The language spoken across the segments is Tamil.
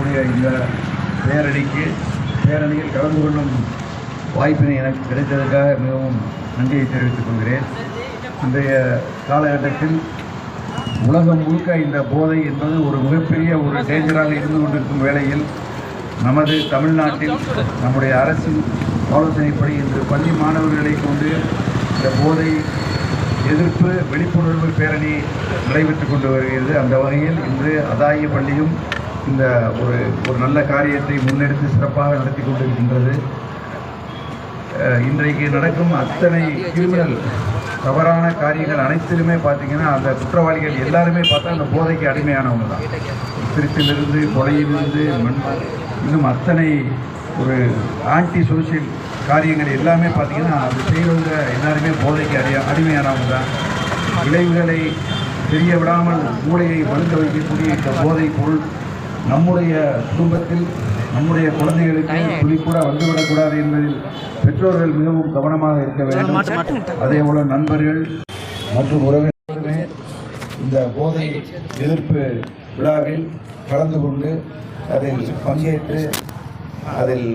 அவர்களுடைய இந்த பேரணியில் கலந்து கொள்ளும் வாய்ப்பினை எனக்கு கிடைத்ததற்காக மிகவும் நன்றியை தெரிவித்துக் கொள்கிறேன். இன்றைய காலகட்டத்தில் உலகம் முழுக்க இந்த போதை என்பது ஒரு மிகப்பெரிய ஒரு டேஞ்சராக இருந்து கொண்டிருக்கும் வேளையில் நமது தமிழ்நாட்டில் நம்முடைய அரசின் ஆலோசனைப்படி இன்று பள்ளி மாணவர்களை கொண்டு இந்த போதை எதிர்ப்பு விழிப்புணர்வு பேரணி நடைபெற்றுக் கொண்டு வருகிறது. அந்த வகையில் இன்று அதாய பள்ளியும் இந்த ஒரு நல்ல காரியத்தை முன்னெடுத்து சிறப்பாக நடத்தி கொண்டிருக்கின்றது. இன்றைக்கு நடக்கும் அத்தனை கிரிமினல் தவறான காரியங்கள் அனைத்திலுமே பார்த்தீங்கன்னா அந்த குற்றவாளிகள் எல்லாருமே பார்த்தா அந்த போதைக்கு அடிமையானவங்க தான். திருச்சிலிருந்து கொலையிலிருந்து இன்னும் அத்தனை ஒரு ஆன்டி சோசியல் காரியங்கள் எல்லாமே பார்த்தீங்கன்னா அது செய்வங்க எல்லாருமே போதைக்கு அடிமையானவங்க தான். விளைவுகளை தெரிய விடாமல் மூளையை வலுக்க வைக்கக்கூடிய இந்த போதைப் பொருள் நம்முடைய குடும்பத்தில் நம்முடைய குழந்தைகளுக்கு துளி கூட வந்துவிடக்கூடாது என்பதில் பெற்றோர்கள் மிகவும் கவனமாக இருக்க வேண்டும். அதே போல நண்பர்கள் மற்றும் உறவினர்களுமே இந்த போதை எதிர்ப்பு விழாவில் கலந்து கொண்டு அதில் பங்கேற்று அதில்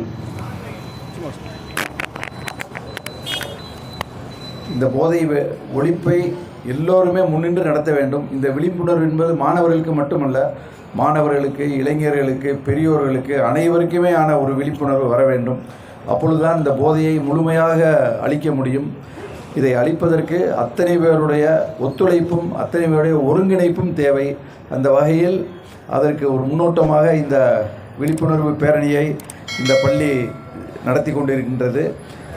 இந்த போதை ஒழிப்பை எல்லோருமே முன்னின்று நடத்த வேண்டும். இந்த விழிப்புணர்வு என்பது மாணவர்களுக்கு மட்டுமல்ல, மாணவர்களுக்கு, இளைஞர்களுக்கு, பெரியோர்களுக்கு அனைவருக்குமே ஆன ஒரு விழிப்புணர்வு வர வேண்டும். அப்பொழுதுதான் இந்த போதையை முழுமையாக அழிக்க முடியும். இதை அழிப்பதற்கு அத்தனை பேருடைய ஒத்துழைப்பும் அத்தனை பேருடைய ஒருங்கிணைப்பும் தேவை. அந்த வகையில் அதற்கு ஒரு முன்னோட்டமாக இந்த விழிப்புணர்வு பேரணியை இந்த பள்ளி நடத்தி கொண்டிருக்கின்றது.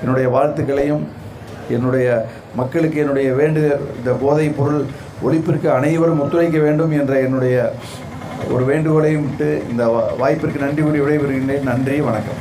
என்னுடைய வாழ்த்துக்களையும் என்னுடைய மக்களுக்கு என்னுடைய இந்த போதைப் பொருள் ஒழிப்பிற்கு அனைவரும் ஒத்துழைக்க வேண்டும் என்ற என்னுடைய ஒரு வேண்டுகோளையும் விட்டு இந்த வாய்ப்பிற்கு நன்றி கூறி விடைபெறுகின்றேன். நன்றி, வணக்கம்.